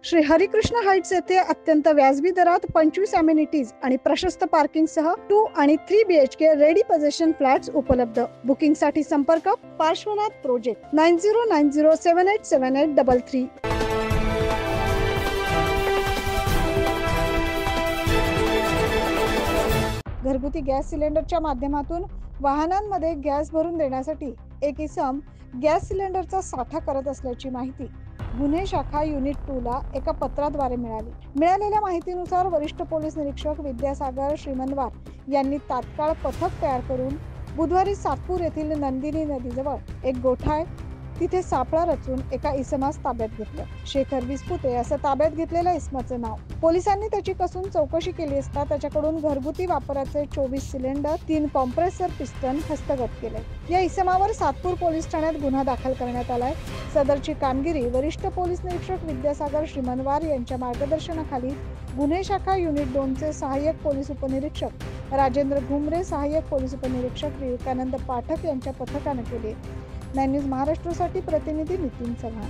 Shri Harikrishna Heights येथे अत्यंत व्याजबी दरात 25 अमेनिटीज आणि प्रशस्त पार्किंग सह 2 आणि 3 BHK रेडी पोझिशन फ्लॅट्स उपलब्ध। बुकिंग साठी संपर्क पार्श्वनाथ प्रोजेक्ट 9090787833। घरगुती गॅस सिलेंडरच्या माध्यमातून वाहनांमध्ये गॅस भरून देण्यासाठी एक इसम गॅस सिलेंडरचा साठा करत असल्याची माहिती गुन्हे शाखा युनिट 2 ला एका पत्राद्वारे मिळाली। मिळालेल्या माहितीनुसार वरिष्ठ पोलीस निरीक्षक विद्यासागर श्रीमनवार यांनी तात्काळ पथक तयार करून बुधवारी सातपूर येथील नंदिनी नदीजवळ एक गोठा आहे तिथे सापळा रचून एका इसमास ताब्यात घेतलं। शेखर विस्पुते असं ताब्यात घेतलेल्या इसमाचं नाव। पोलिसांनी त्याची कसून चौकशी केली असता त्याच्याकडून घरगुती वापराचे 24 सिलेंडर 3 कॉम्प्रेसर पिस्टन हस्तगत केले। या इसमावर सातपूर पोलीस ठाण्यात गुन्हा दाखल करण्यात आलाय। सदरची कामगिरी वरिष्ठ पोलीस निरीक्षक विद्यासागर श्रीमनवार यांच्या मार्गदर्शनाखाली गुन्हे शाखा युनिट 2 चे सहाय्यक पोलीस उपनिरीक्षक राजेंद्र घुमरे, सहाय्यक पोलीस उपनिरीक्षक विवेकानंद पाठक यांच्या पथकाने केली। 9 न्यूज महाराष्ट्रासाठी प्रतिनिधी नितीन चव्हाण।